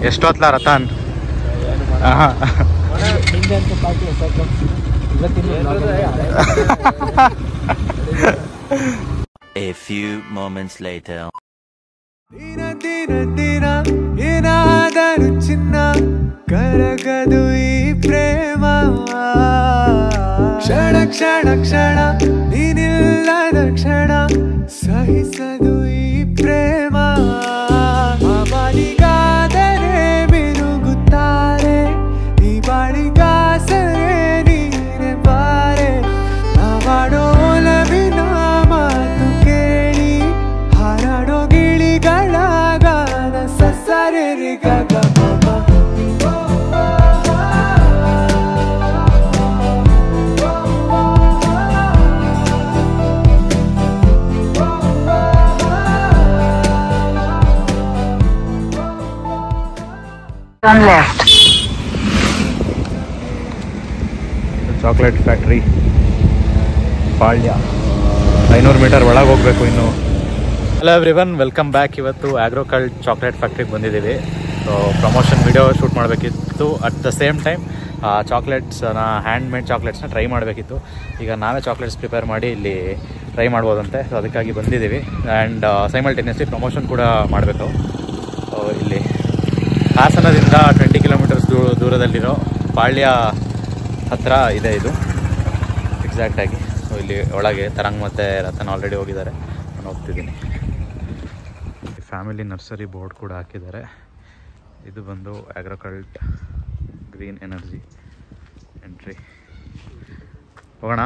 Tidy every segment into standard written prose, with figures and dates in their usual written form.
ಎಷ್ಟೊತ್ಲ Ratan? A few moments later. ದಿನ ದಿನ ದಿನ ಏನಾದರೂ ಚಿನ್ನ ಕರಗದು ಈ ಪ್ರೇಮ ಕ್ಷಣ ಕ್ಷಣ ಕ್ಷಣ ನೀನಿಲ್ಲದ ಕ್ಷಣ ಸಹಿಸದು ಈ ಪ್ರೇಮ ಅವನಿಗಾದರೆ ಮಿರುಗುತ್ತಾರೆ ಈ ಬಾಳಿಗಾಸರೆ ನೀನೆ ಬಾರೆ ನಾವಾಡೋ ಒಲವಿನ ಮಾತು ಕೇಳಿ ಹಾರಾಡೋ ಗಿಳಿಗಳಾಗಾದ ಸಸರೆ ಗಗ Turn left. ಚಾಕ್ಲೇಟ್ ಫ್ಯಾಕ್ಟ್ರಿ ಪಾಳ್ಯ 500 ಮೀಟರ್ ಒಳಗೆ ಹೋಗಬೇಕು ಇನ್ನು. Hello everyone, welcome back. ಇವತ್ತು ಆಗ್ರೋಕಲ್ಟ್ ಚಾಕ್ಲೇಟ್ ಫ್ಯಾಕ್ಟ್ರಿಗೆ ಬಂದಿದ್ದೀವಿ. ಸೊ ಪ್ರಮೋಷನ್ ವಿಡಿಯೋ ಶೂಟ್ ಮಾಡಬೇಕಿತ್ತು. ಅಟ್ ದ ಸೇಮ್ ಟೈಮ್ ಚಾಕ್ಲೇಟ್ಸ್ನ ಹ್ಯಾಂಡ್ ಮೇಡ್ ಚಾಕ್ಲೇಟ್ಸ್ನ ಟ್ರೈ ಮಾಡಬೇಕಿತ್ತು. ಈಗ ನಾವೇ ಚಾಕ್ಲೇಟ್ಸ್ ಪ್ರಿಪೇರ್ ಮಾಡಿ ಇಲ್ಲಿ ಟ್ರೈ ಮಾಡ್ಬೋದಂತೆ. ಸೊ ಅದಕ್ಕಾಗಿ ಬಂದಿದ್ದೀವಿ. ಆ್ಯಂಡ್ ಸೈಮಲ್ಟೇನಿಯಸ್ಲಿ ಪ್ರಮೋಷನ್ ಕೂಡ ಮಾಡಬೇಕು. ಇಲ್ಲಿ ಹಾಸನದಿಂದ 20 ಕಿಲೋಮೀಟರ್ಸ್ ದೂರದಲ್ಲಿರೋ ಪಾಳ್ಯ ಹತ್ತಿರ ಇದೆ ಇದು ಎಕ್ಸಾಕ್ಟಾಗಿ. ಸೊ ಇಲ್ಲಿ ಒಳಗೆ ತರಂಗ್ ಮತ್ತು ರತನ್ ಆಲ್ರೆಡಿ ಹೋಗಿದ್ದಾರೆ, ನಾನು ಹೋಗ್ತಿದ್ದೀನಿ. ಫ್ಯಾಮಿಲಿ ನರ್ಸರಿ ಬೋರ್ಡ್ ಕೂಡ ಹಾಕಿದ್ದಾರೆ. ಇದು ಬಂದು ಆಗ್ರೋಕಲ್ಟ್ ಗ್ರೀನ್ ಎನರ್ಜಿ ಎಂಟ್ರಿ. ಹೋಗೋಣ.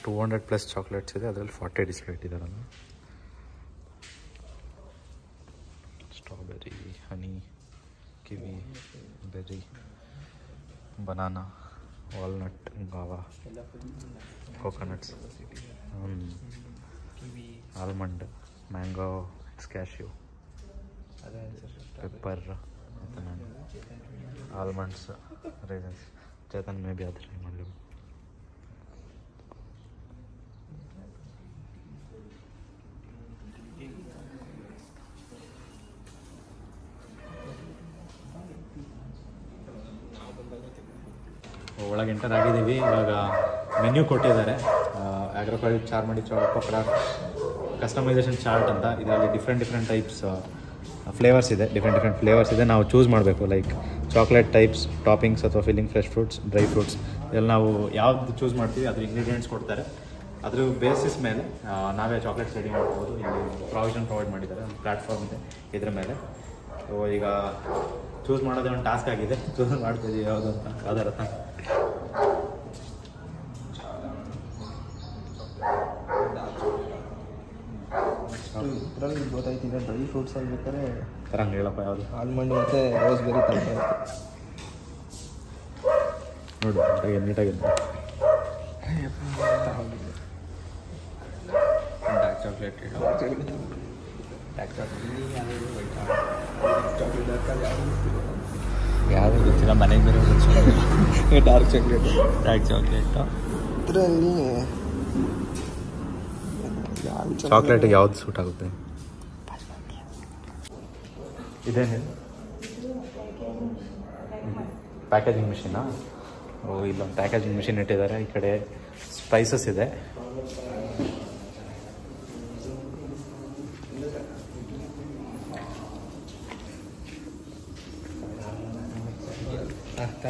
ಟು 200+ ಚಾಕ್ಲೇಟ್ಸ್ ಇದೆ. ಅದರಲ್ಲಿ 40 ಡಿಸ್ಪ್ಲೇ ಇಟ್ಟಿದ್ದಾರಲ್ಲ. Strawberry, honey, kiwi, berry, banana, walnut, guava, coconuts, almond, mango, cashew, pepper, almonds, raisins. Chetan maybe ಅದು ಟ್ರೈ ಮಾಡಲಿ. ಒಳಗೆ ಎಂಟರ್ ಆಗಿದ್ದೀವಿ. ಇವಾಗ ಮೆನ್ಯೂ ಕೊಟ್ಟಿದ್ದಾರೆ. Agrocult Charmadi craft customisation chart ಅಂತ. ಇದರಲ್ಲಿ ಡಿಫ್ರೆಂಟ್ ಟೈಪ್ಸ್ ಫ್ಲೇವರ್ಸ್ ಇದೆ. ಡಿಫ್ರೆಂಟ್ ಫ್ಲೇವರ್ಸ್ ಇದೆ. ನಾವು ಚೂಸ್ ಮಾಡಬೇಕು. ಲೈಕ್ ಚಾಕ್ಲೇಟ್ ಟೈಪ್ಸ್, ಟಾಪಿಂಗ್ಸ್ ಅಥವಾ filling, fresh fruits, dry fruits, ಇದೆಲ್ಲ ನಾವು ಯಾವ್ದು ಚೂಸ್ ಮಾಡ್ತೀವಿ ಅದ್ರ ಇಂಗ್ರೀಡಿಯೆಂಟ್ಸ್ ಕೊಡ್ತಾರೆ. ಅದ್ರ ಬೇಸಿಸ್ ಮೇಲೆ ನಾವೇ ಚಾಕ್ಲೇಟ್ಸ್ ರೆಡಿ ಮಾಡ್ಬೋದು. ಇಲ್ಲಿ ಪ್ರಾವಿಷನ್ ಪ್ರೊವೈಡ್ ಮಾಡಿದ್ದಾರೆ, ಒಂದು ಪ್ಲ್ಯಾಟ್ಫಾರ್ಮ್ ಇದೆ ಇದ್ರ ಮೇಲೆ. ಸೊ ಈಗ ಚೂಸ್ ಮಾಡೋದೇ ಒಂದು ಟಾಸ್ಕ್ ಆಗಿದೆ. ಚೂಸ್ ಮಾಡ್ತಿದ್ದೀವಿ ಯಾವುದು ಅಂತ. ಅದರ ಇದರಲ್ಲಿ ಗೊತ್ತಾಯ್ತಿದೆ. ಡ್ರೈ ಫ್ರೂಟ್ಸ್ ಅಲ್ಲಿ ಬೇಕಾದ್ರೆ ತರಂಗ್ ಹೇಳಪ್ಪ ಯಾವುದು? ಆಲ್ಮಂಡ್ ಮತ್ತು ರೋಸ್ಬೆರಿ ತರಕಾರಿ ನೋಡು ನೀಟಾಗಿದೆ. ಡಾರ್ಕ್ ಚಾಕ್ಲೇಟ್ ಯಾವುದು ಗೊತ್ತಿಲ್ಲ, ಮನೆಗೆ ಬೇರೆ ಡಾರ್ಕ್ ಚಾಕ್ಲೇಟ್ ಇದರಲ್ಲಿ ಚಾಕ್ಲೇಟಿಗೆ ಯಾವ್ದು ಸೂಟ್ ಆಗುತ್ತೆ? ಇದೇನಿದೆ? ಪ್ಯಾಕೇಜಿಂಗ್ ಮಿಷಿನಾ? ಓ, ಇಲ್ಲೊಂದು ಪ್ಯಾಕೇಜಿಂಗ್ ಮಿಷಿನ್ ಇಟ್ಟಿದ್ದಾರೆ. ಈ ಕಡೆ ಸ್ಪೈಸಸ್ ಇದೆ.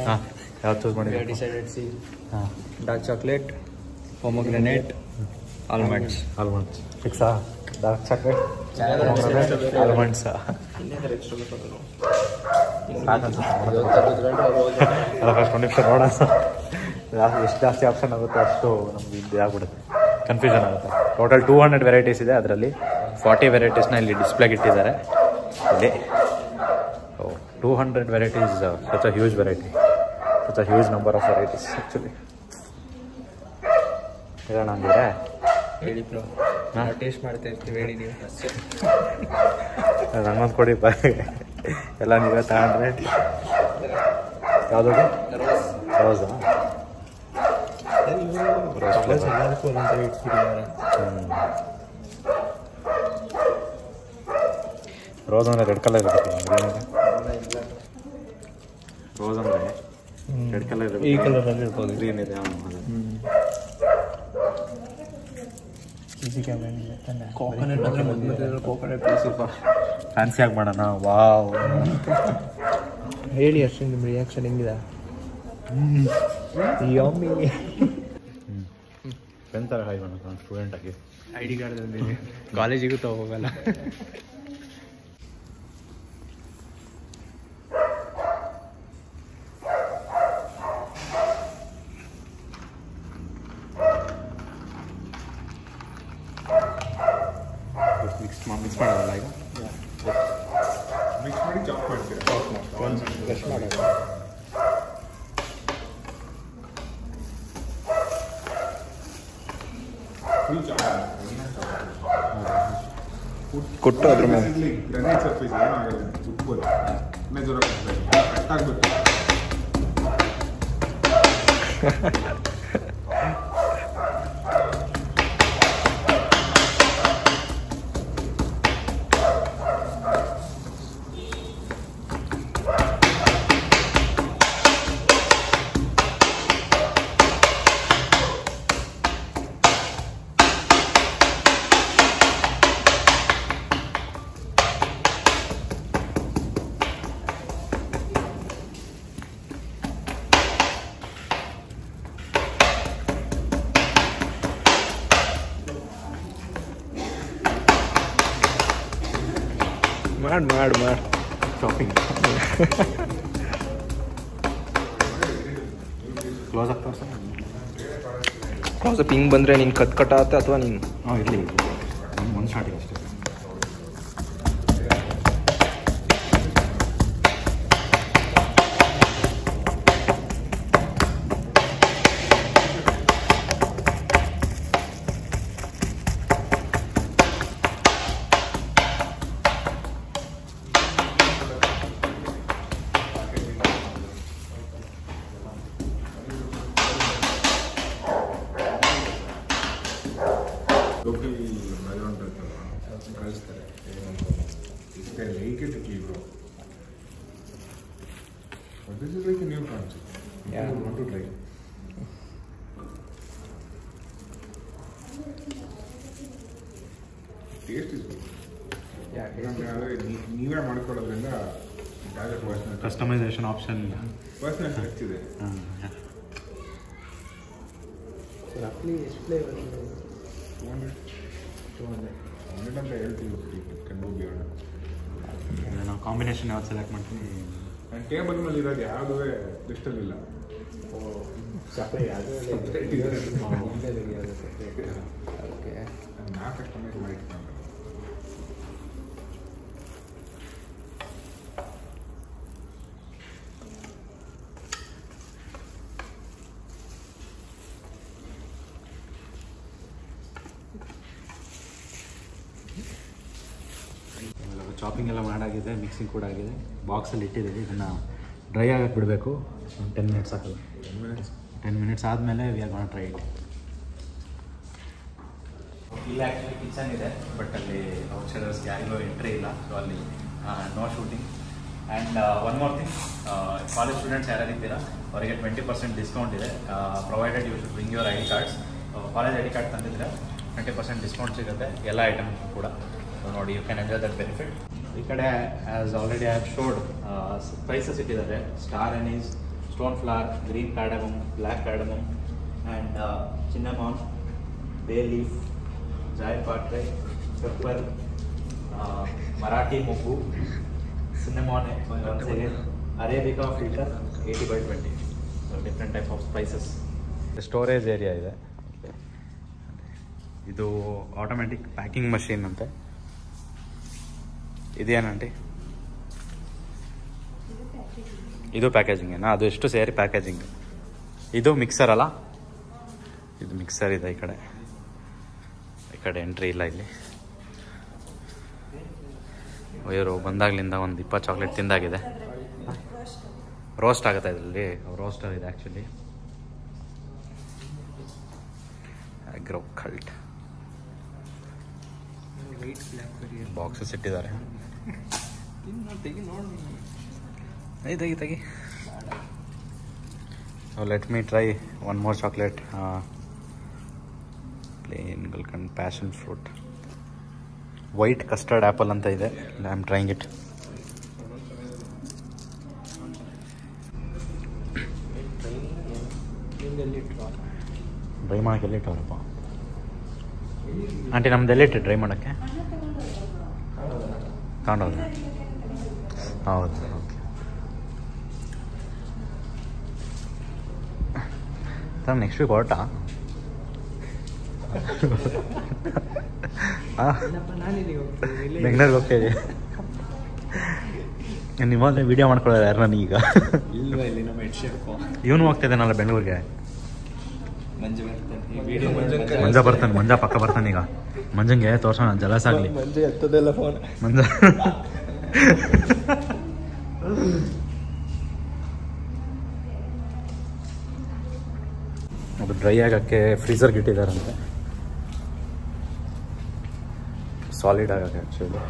ಹಾಂ, ಯಾವ್ದು ಚೂಸ್ ಮಾಡಿದ್ದೀವಿ? ಡಿಸೈಡೆಡ್ ಸಿ ಹಾಂ, ಡಾರ್ಕ್ ಚಾಕ್ಲೇಟ್, ಪೊಮೊಗ್ರೆನೇಟ್, ಆಲ್ಮಂಡ್ಸ್ ಫಿಕ್ಸಾ? ಡಾರ್ಕ್ ಚಾಕ್ಲೇಟ್, ಆಲ್ಮಂಡ್ಸ್ ಅಲ್ಲ, ಫಸ್ಟ್ ಒಂದು ನಿಮಿಷ ನೋಡೋಣ. ಎಷ್ಟು ಜಾಸ್ತಿ ಆಪ್ಷನ್ ಆಗುತ್ತೆ ಅಷ್ಟು ನಮ್ಗೆ ಇದಾಗ್ಬಿಡುತ್ತೆ, ಕನ್ಫ್ಯೂಷನ್ ಆಗುತ್ತೆ. ಟೋಟಲ್ 200 ವೆರೈಟೀಸ್ ಇದೆ. ಅದರಲ್ಲಿ 40 ವೆರೈಟೀಸ್ನ ಇಲ್ಲಿ ಡಿಸ್ಪ್ಲೇಗೆ ಇಟ್ಟಿದ್ದಾರೆ. ಇಲ್ಲಿ 200 varieties, such a huge variety, such a huge number of varieties actually. ಇರೋಣ ಅಂದಿದ್ರೆ ಹೇಳಿ ಬ್ರೋ ಟೇಸ್ಟ್ ಮಾಡ್ತಾ ಇರ್ತೀವಿ ಹೇಳಿ ನೀವು ನನ್ನೊಂದು ಕೊಡಿ ಎಲ್ಲ ನೀವೇ ತಗೊಂಡ್ರೆ ಯಾವುದು ರೋಸಾ ಎಲ್ಲದಕ್ಕೂ ಒಂದೊಂದು ಇಟ್ಬಿಟ್ಟಿದ್ದಾರೆ. ರೋಸ್ ಅಂದರೆ ರೆಡ್ ಕಲರ್ ಇರುತ್ತೆ ರೋಸ್ ಅಂದರೆ ರೆಡ್ ಕಲರ್ ಈ ಕಲರಲ್ಲಿ ಇರ್ಬೋದು. ಗ್ರೀನ್ ಇದೆ ಕೋಕೋನಟ್ ಅಂದರೆ ಮೊದಲು ಕೋಕೋನಟ್ ಸ್ವಲ್ಪ ಫ್ಯಾನ್ಸಿ ಮಾಡೋಣ ವಾವ್ ಹೇಳಿ ಅಷ್ಟೇ ನಿಮ್ಮ ರಿಯಾಕ್ಷನ್ ಹೆಂಗಿದೆ? ಯಮ್ಮಿ ಪೆನ್ ಥರ ಹಾಯ್ ಮಾಡೋಣ ಸ್ಟೂಡೆಂಟಾಗಿ ID ಕಾರ್ಡ್ ತಂದಿದೆ ಕಾಲೇಜಿಗೂ ತಗೋಗಲ್ಲ. ಮಿಕ್ಸ್ ಮಾಡೋದಲ್ಲ ಈಗ ಮಿಕ್ಸ್ ಮಾಡಿ ಚಾಪ್ ಮಾಡ್ತೀರಾ? ಒಂದು ಬ್ರಷ್ ಮಾಡೋದು. ಫುಲ್ ಚಾಪ್ ಕೊಟ್ಟು ಅದ್ರ ಮೇಲೆ ಗ್ರನೈಟ್ ಸರ್ಫೇಸ್ ಏನಾಗಲ್ಲ ಉಟ್ಬೋದು ಮೆಜರ್ ಕಟ್ಟಾಗಬೇಕು. ಮಾಡಿ ಶಾಪಿಂಗ್ ಕ್ಲೋಸ್ ಆಗ್ತಾವ ಸರ್ ಕ್ಲಾಸಪ್ ಹಿಂಗೆ ಬಂದರೆ ನೀನು ಕಟ್ಟಾಗುತ್ತೆ ಅಥವಾ ನೀನು ಇರಲಿ ಒಂದು ಶಾಟಿಗೆ ಅಷ್ಟೇ. ಲೋಕಲ್ ಬ್ಯಾಕ್ಗ್ರೌಂಡ್ ಕಳಿಸ್ತಾರೆ ಇಷ್ಟೇ like it key bro this is like A new concept. Yeah. Want to try. Taste is good. ಯಾಕಂದರೆ ನೀವೇ ಮಾಡ್ಕೊಳ್ಳೋದ್ರಿಂದ ಕಸ್ಟಮೈಸೇಷನ್ ಆಪ್ಷನ್ ಪರ್ಸನಲ್ ಟಚ್ ಇದೆ. ರಫ್ಲಿ ಎಷ್ಟು ಫ್ಲೇವರ್? 200 ಅಂತ ಹೇಳ್ತೀವಿ. Ken go beyond. ನಾವು ಕಾಂಬಿನೇಷನ್ ಯಾವ್ದು ಸೆಲೆಕ್ಟ್ ಮಾಡ್ತೀವಿ. ನನ್ನ ಟೇಬಲ್ ಮೇಲೆ ಇರೋದು ಯಾವುದೂ ಲಿಸ್ಟಲ್ಲಿಲ್ಲ. ಓಕೆ ನಾ ಕಸ್ಟಮೈಸ್ ಮಾಡಿಟ್ಕೊಂಡು ಚಾಪಿಂಗ್ ಎಲ್ಲ ಮಾಡಾಗಿದೆ, ಮಿಕ್ಸಿಂಗ್ ಕೂಡ ಆಗಿದೆ. ಬಾಕ್ಸಲ್ಲಿ ಇಟ್ಟಿದ್ದೀವಿ. ಇದನ್ನು ಡ್ರೈ ಆಗಕ್ಕೆ ಬಿಡಬೇಕು. ಒಂದು 10 ಮಿನಿಟ್ಸ್ ಆಗಲ್ಲ. 10 ಮಿನಿಟ್ಸ್ ಆದಮೇಲೆ we are gonna try it. ಇಲ್ಲ ಆ್ಯಕ್ಚುಲಿ ಕಿಚನ್ ಇದೆ, ಬಟ್ ಅಲ್ಲಿ ಔಟ್ಸೈಡರ್ಸ್ಗೆ ಯಾರಿಗೂ ಎಂಟ್ರಿ ಇಲ್ಲ. ಸೊ ಅಲ್ಲಿ no shooting. And one more thing, college students ಯಾರ್ಯಾರು ಇದ್ದೀರಾ ಅವರಿಗೆ 20% ಡಿಸ್ಕೌಂಟ್ ಇದೆ. Provided you should bring your ID cards. College ID card ತಂದಿದ್ರೆ 20% ಡಿಸ್ಕೌಂಟ್ ಸಿಗುತ್ತೆ ಎಲ್ಲ ಐಟಮ್ ಕೂಡ. ಸೊ ನೋಡಿ, you can enjoy that benefit. ಈ ಕಡೆ as already I have showed spices ಇಟ್ಟಿದ್ದಾರೆ. Star Anees, stone flower, green cardamom, black cardamom and cinnamon, bay leaf, ಜಾಯಪಾಟ್ರೆ, pepper, ಮರಾಠಿ ಮೊಗ್ಗು, cinnamon, arabica filter 80/20. So different type of spices. Storage area ಇದೆ. ಇದು automatic packing machine ಅಂತೆ. ಇದೇನಂಟಿ? ಇದು ಪ್ಯಾಕೇಜಿಂಗೇನಾ? ಅದು ಎಷ್ಟು ಸೇರಿ ಪ್ಯಾಕೇಜಿಂಗ್. ಇದು ಮಿಕ್ಸರ್ ಅಲ್ಲ? ಇದು ಮಿಕ್ಸರ್ ಇದೆ ಈ ಕಡೆ ಎಂಟ್ರಿ ಇಲ್ಲ ಇಲ್ಲಿ. ಇವರು ಬಂದಾಗ್ಲಿಂದ ಒಂದು 20 ಚಾಕ್ಲೇಟ್ ತಿಂದಾಗಿದೆ. ರೋಸ್ಟ್ ಆಗುತ್ತೆ ಇದರಲ್ಲಿ, ರೋಸ್ಟರ್ ಇದೆ ಆ್ಯಕ್ಚುಲಿ. ಆಗ್ರೋ ಕಲ್ಟ್ ಬಾಕ್ಸಸ್ ಇಟ್ಟಿದ್ದಾರೆ. ತೆಗಿ. So let me try one more chocolate. Plain gulkand passion fruit white custard apple ಅಂತ ಇದೆ. I am trying it. Dry ಮಾಡೋಕ್ಕೆ ಎಲ್ಲಿಟ್ಟವ್ರಪ್ಪ ಆಂಟಿ? ನಮ್ದು ಎಲ್ಲಿಟ್ಟು ಡ್ರೈ ಮಾಡೋಕ್ಕೆ? ತಗೊಂಡೋದ್ರೆ ಹೌದು. ಓಕೆ ನೆಕ್ಸ್ಟ್ ವೀಕ್ ಹೊರಟ ಬೆಂಗಳೂರಿಗೆ ಹೋಗ್ತಾಯಿದೆ. ನಿಮ್ಮಲ್ಲಿ ವಿಡಿಯೋ ಮಾಡ್ಕೊಳ್ಳೋದು ಯಾರು ನನಗೀಗ? ಇವನು ಹೋಗ್ತಾಯಿದ್ದಾನಲ್ಲ ಬೆಂಗಳೂರಿಗೆ. ಮಂಜ ಬರ್ತಾನೆ, ಮಂಜ ಪಕ್ಕ ಬರ್ತಾನೆ ಈಗ. ಮಂಜಂಗೆ ತೋರ್ಸೋಣ, ಜಲಸ್ ಆಗಲಿ. ಮಂಜ ಅದು ಡ್ರೈ ಆಗೋಕ್ಕೆ ಫ್ರೀಸರ್ಗೆ ಇಟ್ಟಿದ್ದಾರಂತೆ, ಸಾಲಿಡ್ ಆಗೋಕ್ಕೆ actually.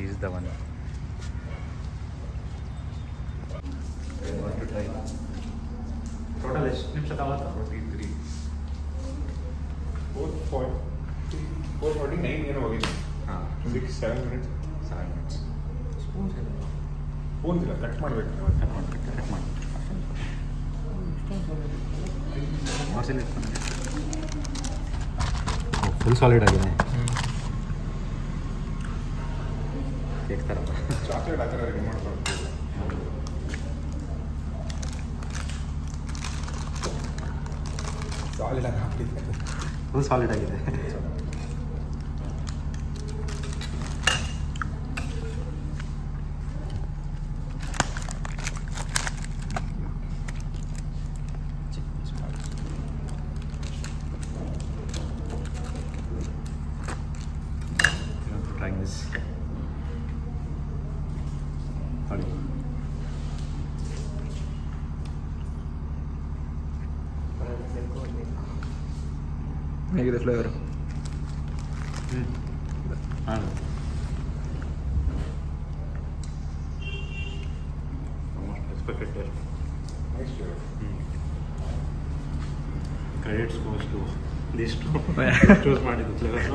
Is the one. Total ಎಷ್ಟು ನಿಮಿಷ ತಗೋತ? 4:49 ಏನೋ ಹೋಗಿದೆ. 6-7 ಮಿನಿಟ್ಸ್. ಸ್ಪೂನ್ ಇಲ್ಲ, ಕಟ್ ಮಾಡಬೇಕು. ಕಟ್ ಮಾಡಿ ಫುಲ್ ಸಾಲಿಡ್ ಆಗಿದೆ. ಕೇಕ್ ಥರ ಚಾಕ್ಲೇಟ್ ಆ ಥರ ರೆಡಿ ಮಾಡ್ಕೊಳ್ತೀವಿ. ಸಾಲಿಡ್ ಆಗಿ ಹಾಕಿದ್ದೆ, ಫುಲ್ ಸಾಲಿಡ್ ಆಗಿದೆ. Trying this. ಹೇಗಿದೆ flavour? Expected taste. Nice flavor. Credits goes to these two. Choose ಮಾಡಿದ್ದು ಫ್ಲೇವರ್.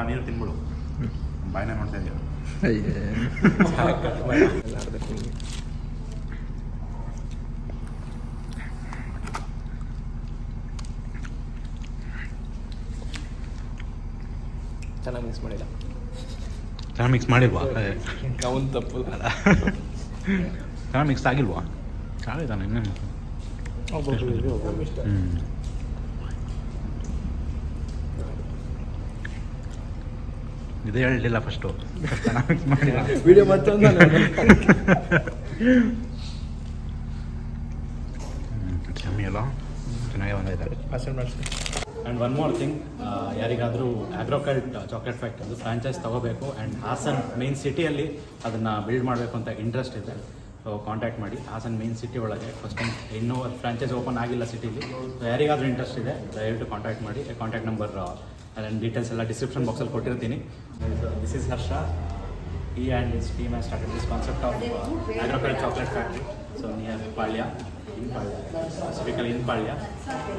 ನೀರು ತಿನ್ಬಿಡು, ಬಾಯಿನ ನೋಡ್ತಾ ಇದೆಯಾ? ಚೆನ್ನಾಗಿ ಮಿಕ್ಸ್ ಮಾಡಿಲ್ಲ. ಚೆನ್ನಾಗಿ ಮಿಕ್ಸ್ ಮಾಡಿಲ್ವಾ? ಅವನು ತಪ್ಪು ಅಲ್ಲ, ಚೆನ್ನಾಗಿ ಮಿಕ್ಸ್ ಆಗಿಲ್ವಾ? ಚೆನ್ನಾಗಿದ್ದಾನೆ ಇನ್ನೇನು. ಇದೇ ಹೇಳಲಿಲ್ಲ ಫಸ್ಟು. ವಿಡಿಯೋ ಮತ್ತೊಂದು ಕಮ್ಮಿ ಅಲ್ಲ, ಚೆನ್ನಾಗಿ ಬಂದಿದೆ. ಆ್ಯಂಡ್ ಒನ್ ಮೋರ್ ಥಿಂಗ್, ಯಾರಿಗಾದರೂ ಆಗ್ರೋಕಲ್ಟ್ ಚಾಕ್ಲೇಟ್ ಫ್ಯಾಕ್ಟ್ರಿದು ಫ್ರಾಂಚೈಸ್ ತೊಗೋಬೇಕು ಆ್ಯಂಡ್ ಹಾಸನ್ ಮೇನ್ ಸಿಟಿಯಲ್ಲಿ ಅದನ್ನು ಬಿಲ್ಡ್ ಮಾಡಬೇಕು ಅಂತ ಇಂಟ್ರೆಸ್ಟ್ ಇದೆ, ಸೊ ಕಾಂಟ್ಯಾಕ್ಟ್ ಮಾಡಿ. ಹಾಸನ್ ಮೇನ್ ಸಿಟಿ ಒಳಗೆ ಫಸ್ಟ್ ಟೈಮ್ ಇನ್ನೂ ಫ್ರಾಂಚೈಸ್ ಓಪನ್ ಆಗಿಲ್ಲ ಸಿಟಿಲಿ. ಸೊ ಯಾರಿಗಾದರೂ ಇಂಟ್ರೆಸ್ಟ್ ಇದೆ ದಯವಿಟ್ಟು ಕಾಂಟ್ಯಾಕ್ಟ್ ಮಾಡಿ. ಕಾಂಟ್ಯಾಕ್ಟ್ ನಂಬರ್ ಆ್ಯಂಡ್ ಡೀಟೇಲ್ಸ್ ಎಲ್ಲ ಡಿಸ್ಕ್ರಿಪ್ಷನ್ ಬಾಕ್ಸಲ್ಲಿ ಕೊಟ್ಟಿರ್ತೀನಿ. This is Harsha. He and his team has started this concept of agrocult chocolate factory. So near Palya, specifically in Palya.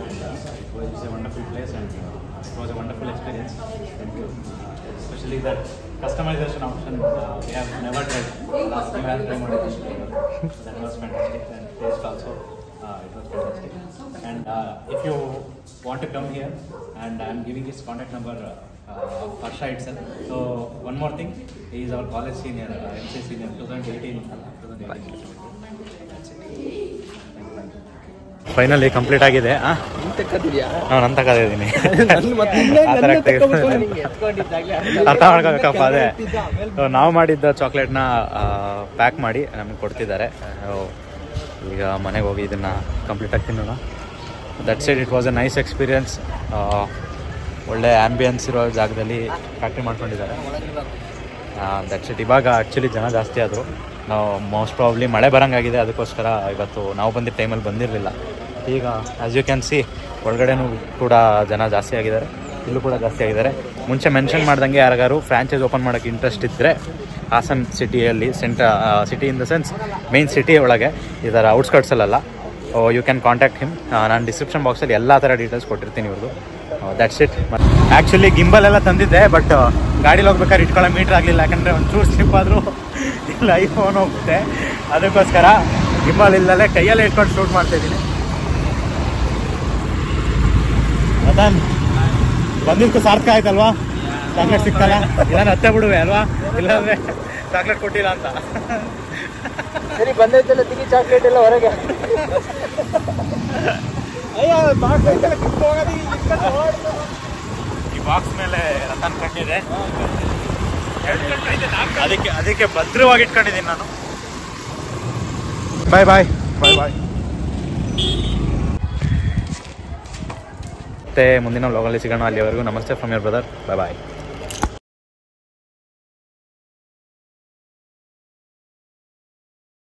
And it was a wonderful place and it was a wonderful experience. Thank you. Especially that customization option we have never tried. Last time I had tried it. That was fantastic, and taste also it was fantastic. And if you want to come here, and I am giving his contact number. Harsha itself. So one more thing, he is our college senior, MC senior, 2018. Finally complete ಆಗಿದೆ. ತೆಕ್ಕದಿದ್ಯಾ ನಾನು ತಗೋದಿದ್ದೀನಿ ಮತ್ತೆ ಅರ್ಥ ಮಾಡ್ಕೋಬೇಕಪ್ಪ. ಅದೇ ನಾವು ಮಾಡಿದ್ದ ಚಾಕ್ಲೇಟ್ನ pack ಮಾಡಿ ನಮಗೆ ಕೊಡ್ತಿದ್ದಾರೆ. ಈಗ ಮನೆಗೆ ಹೋಗಿ ಇದನ್ನು ಕಂಪ್ಲೀಟಾಗಿ ತಿನ್ನೋಣ. That's it was A nice experience. ಒಳ್ಳೆ ಆ್ಯಂಬಿಯನ್ಸ್ ಇರೋ ಜಾಗದಲ್ಲಿ ಫ್ಯಾಕ್ಟ್ರಿ ಮಾಡ್ಕೊಂಡಿದ್ದಾರೆ. That's it. ಇವಾಗ ಆ್ಯಕ್ಚುಲಿ ಜನ ಜಾಸ್ತಿ ಆದರು. ನಾವು ಮೋಸ್ಟ್ ಪ್ರಾಬ್ಲಿ ಮಳೆ ಬರೋಂಗಾಗಿದೆ, ಅದಕ್ಕೋಸ್ಕರ ಇವತ್ತು ನಾವು ಬಂದಿದ್ದ ಟೈಮಲ್ಲಿ ಬಂದಿರಲಿಲ್ಲ. ಈಗ ಆ್ಯಸ್ ಯು ಕ್ಯಾನ್ ಸಿ ಒಳಗಡೆನೂ ಕೂಡ ಜನ ಜಾಸ್ತಿ ಆಗಿದ್ದಾರೆ, ಇಲ್ಲೂ ಕೂಡ ಜಾಸ್ತಿ ಆಗಿದ್ದಾರೆ. ಮುಂಚೆ ಮೆನ್ಷನ್ ಮಾಡ್ದಂಗೆ ಯಾರಿಗಾರು ಫ್ರ್ಯಾಂಚೈಸ್ ಓಪನ್ ಮಾಡೋಕ್ಕೆ ಇಂಟ್ರೆಸ್ಟ್ ಇದ್ದರೆ ಹಾಸನ್ ಸಿಟಿಯಲ್ಲಿ city in the sense main city ಒಳಗೆ, ಇದರ ಔಟ್ಸ್ಕರ್ಟ್ಸಲ್ಲ, ಯು ಕ್ಯಾನ್ ಕಾಂಟ್ಯಾಕ್ಟ್ ಹಿಮ್. ನಾನು ಡಿಸ್ಕ್ರಿಪ್ಷನ್ ಬಾಕ್ಸಲ್ಲಿ ಎಲ್ಲ ಥರ ಡೀಟೇಲ್ಸ್ ಕೊಟ್ಟಿರ್ತೀನಿ ಇವ್ರದ್ದು. That's it. ಆ್ಯಕ್ಚುಲಿ ಗಿಂಬಲ್ ಎಲ್ಲ ತಂದಿದ್ದೆ, ಬಟ್ ಗಾಡೀಲಿ ಹೋಗ್ಬೇಕಾದ್ರೆ ಇಟ್ಕೊಳ್ಳೋ ಮೀಟ್ರ್ ಆಗಲಿಲ್ಲ. ಯಾಕಂದರೆ ಒಂಚೂರು ಸ್ಲಿಪ್ ಆದರೂ ಇಲ್ಲ ಐಫೋನ್ ಹೋಗುತ್ತೆ. ಅದಕ್ಕೋಸ್ಕರ ಗಿಂಬಲ್ ಇಲ್ಲದೆ ಕೈಯಲ್ಲೇ ಇಟ್ಕೊಂಡು ಶೂಟ್ ಮಾಡ್ತಾಯಿದ್ದೀನಿ. ಅದನ್ ಬಂದಿದ್ದಕ್ಕೂ ಸಾರ್ಥಕ ಆಯ್ತಲ್ವಾ? ಚಾಕ್ಲೇಟ್ ಸಿಕ್ಕಲ್ಲ, ಇಲ್ಲ ಹತ್ತೆ ಬಿಡುವೆ ಅಲ್ವಾ, ಇಲ್ಲಾಂದರೆ ಚಾಕ್ಲೇಟ್ ಕೊಟ್ಟಿಲ್ಲ ಅಂತ. ಸರಿ ಬಂದೈತೆಲ್ಲ ತಿಗಿ ಚಾಕ್ಲೇಟ್ ಎಲ್ಲ ಹೊರಗೆ. ಈ ಬಾಕ್ಸ್ ಮೇಲೆ ರತನ್ ಕಟ್ಟಿದೆ, ಅದಕ್ಕೆ ಭದ್ರವಾಗಿ ಇಟ್ಕೊಂಡಿದ್ದೀನಿ ನಾನು. ಬಾಯ್ ಬಾಯ್ ಬಾಯ್ ಬಾಯ್. ಮತ್ತೆ ಮುಂದಿನ ವ್ಲಾಗಲ್ಲಿ ಸಿಗೋಣ. ಅಲ್ಲಿವರೆಗೂ ನಮಸ್ತೆ from your brother. Bye bye.